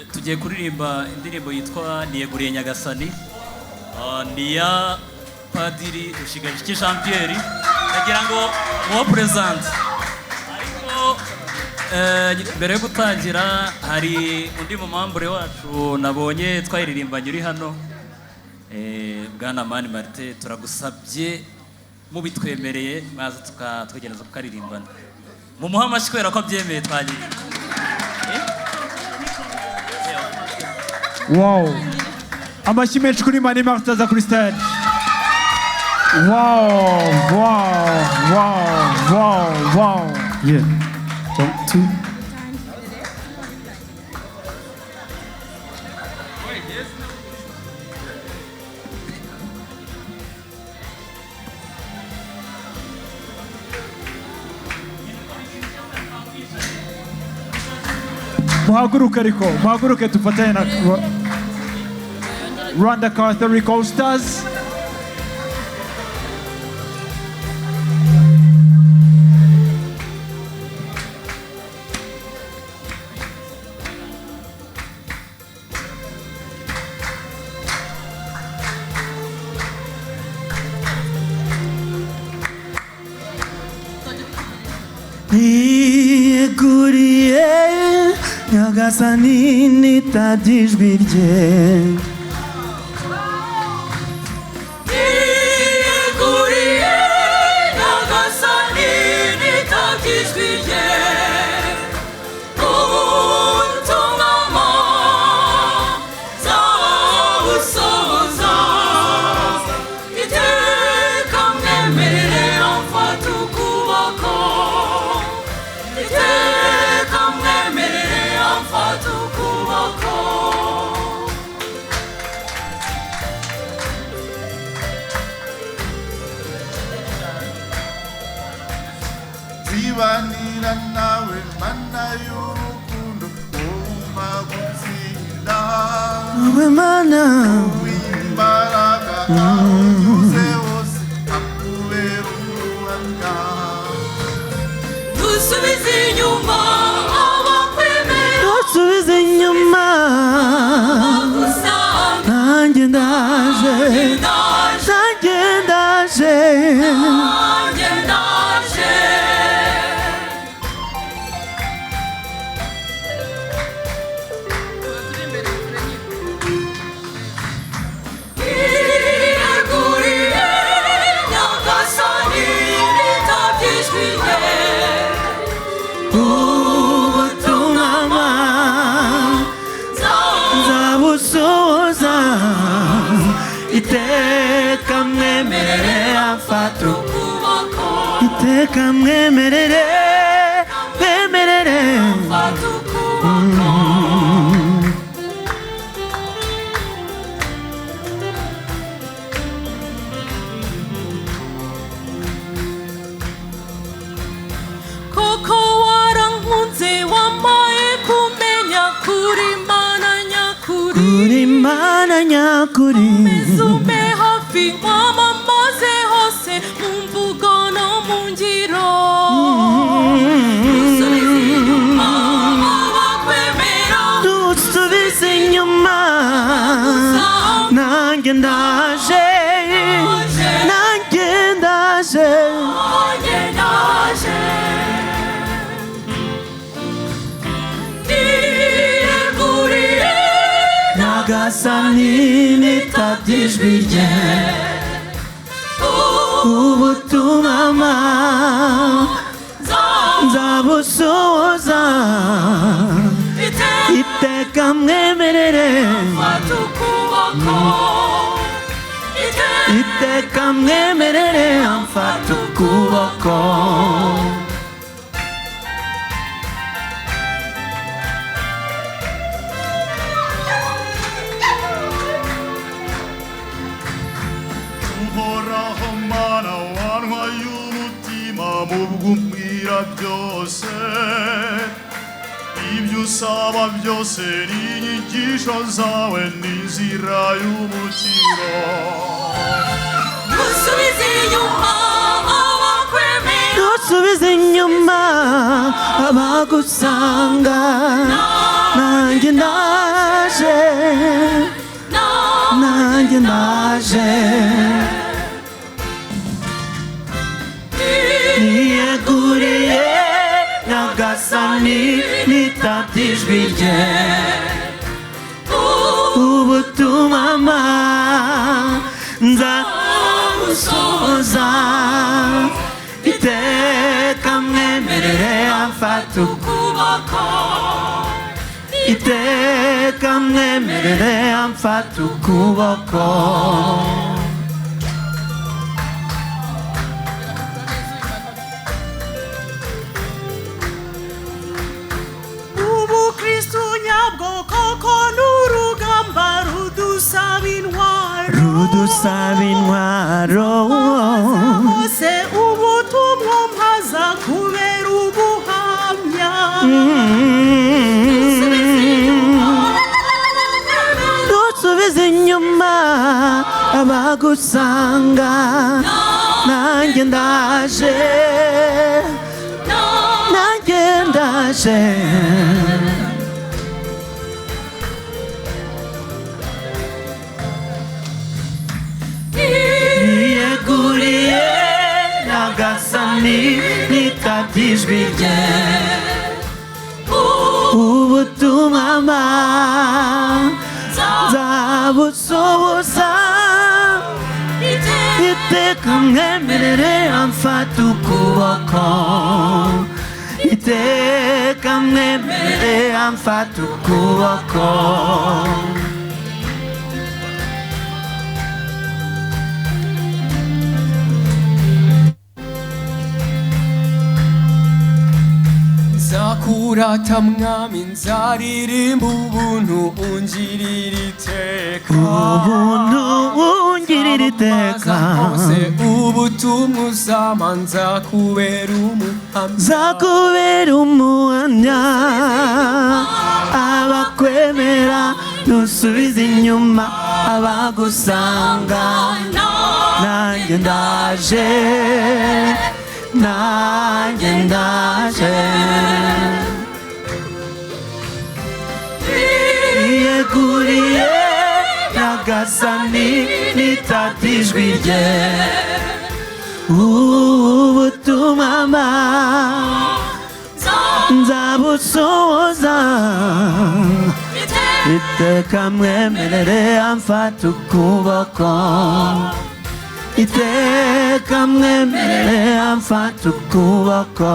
tugiye kuririmba indirimbo yitwa Niyeguriye Nyagasani, niya Padiri Rushigajiki Jean Pierre. Nagira ngo muwa present, ariko mbere yo gutangira hari undi mumambure wacu nabonye twayiririmbanye uri hano, Bwana Mani Martin, turagusabye mubitwemereye maze tukatwegereza kukaririmbana. Mumuha amashyi kubera ko abyemeye twagiye. Wow. Amashyi menshi kuri Mani Martin za kuri stage. Wow, wow, wow, wow, wow. Yeah. 1, 2. Muhaguruke ariko, muhaguruke tufatanye na Rwanda Catholic All Stars. Niyeguriye Nyagasani nitabye ijwi rye. Niyeguriye Nyagasani nitabye ijwi rye. Ubutumwa nzabusohoza. Iteka mwemerere amfata ukuboko. Iteka mwemerere amfata ukuboko. Zibanira nawe mana y'urukundo, umpa gutsinda Wowe Mana w'imbaraga, ahuze hose akubera umuhamya. Dusubize inyuma abakwemera, dusubize inyuma. gusanga Nanjye ndaje, ndaje, nanjye ndaje. nanjye ndaje. Niyeguriye Nyagasani nitabye ijwi rye. Ubutumwa nzabusohoza. Iteka mwemerere amfata Ukuboko iteka mwemerere, mwemerere. mfata ukuboko. Koko warankunze wamaye kumenya kuri Mana nyakuri. Uri Mana nyakuri. Umpe hafi nkwamamaze hose mu mvugo no mu ngiro. Dusubize inyuma abakwemera, Dusubize inyuma. Nanjye ndaje, nanjye ndaje. nanjye ndaje. Niyeguriye Nyagasani nitabye ijwi rye. Ubutumwa nzabusohoza. Iteka mwemerere, mfata ukuboko. iteka mwemerere amfata ukuboko. Uhoraho Mana wantwaye umutima mu bw'umbwira byose, ibyo usaba byose n'inyigisho zawe n'inzira y'umukiro. Dusubize inyuma abakwemera, Dusubize inyuma abagusanga. Nanjye ndaje. nanjye ndaje niyeguriye nyagasani nitabye ijwi rye ubutumwa nzabusohoza iteka mwemerere amfata ukuboko iteka mwemerere amfata ukuboko ubukristu nyabwo koko n'urugamba rudusaba intwaro hose ubutumwa mpaza kubera ubuhamya dusubize inyuma abagusanga nanjye ndaje nanjye ndaje niyeguriye nyagasani nitabye ijwi rye ubutumwa nzabusohoza iteka mwemerere amfata ukuboko iteka mwemerere amfata ukuboko nzakurata mwami nzaririmba ubuntu ungirira iteka ubuntu ungirira iteka hose ubutumwa uzama nzakubera umuhamya abakwemera ntusubize inyuma abagusanga nanjye ndaje nanjye ndaje niyeguriye nyagasani nitabye ijwi rye ubutumwa nzabusohoza iteka mwemerere amfata ukuboko iteka mwemerere amfata ukuboko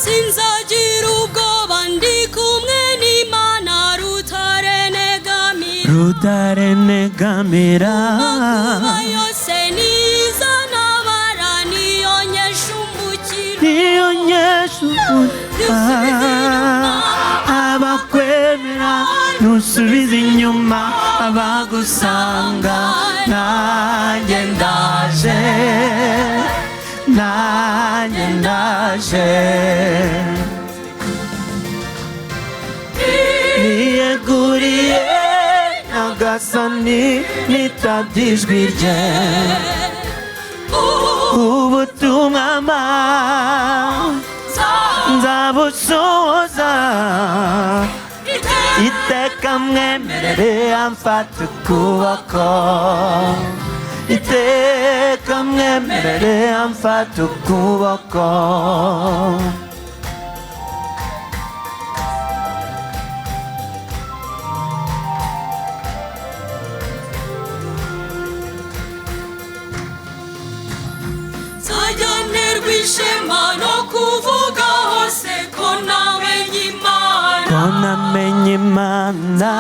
sinzagira ubwoba ndi kumwe n'Imana rutarenegamira amakuba yose niza nabara niyonyesha umukiro abakwemera ntusubize inyuma abagusanga nanjye ndaje nanjye ndaje niyeguriye nyagasani nitabye ijwi rye ubutumwa nzabusohoza iteka mwemerere amfata ukuboko iteka mwemerere amfata ukuboko nzajyanerwa ishema no kuvuga hose ko namenye Imana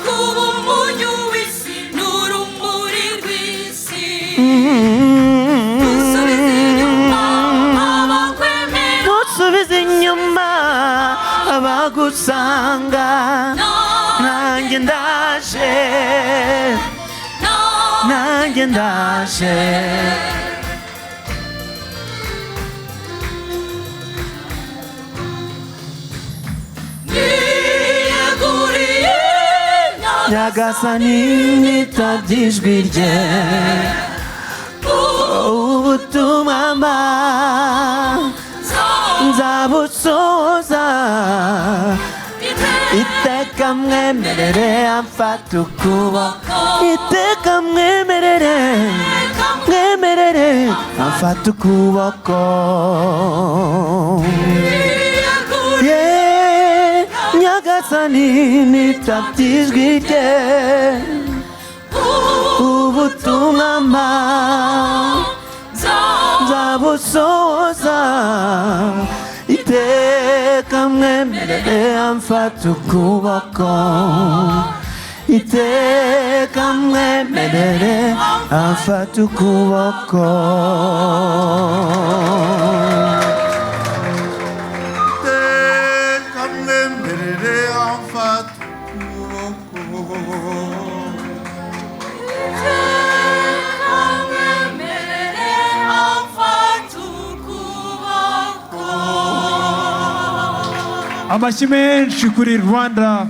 kuba umunyu w'isi n'urumuri rw'isi ntusubize inyuma abagusanga nanjye ndaje nanjye ndaje nyagasani nitabye ijwi rye ubutumwa mwemerere amfata ukuboko iteka mwemerere amfata ukuboko nyagasani nitabye ijwi rye ubutumwa mpa nzabusohoza iteka mwemerere amfata ukuboko iteka mwemerere amfata ukuboko iteka mwemerere amfata ukuboko amashyi menshi kuri Rwanda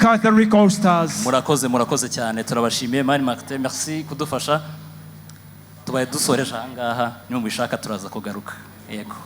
Catholic All Stars. murakoze cyane turabashimiye Mani Martin, merci kudufasha tubaye dusoreje aha ngaha, nimubishaka turaza kugaruka. Yego.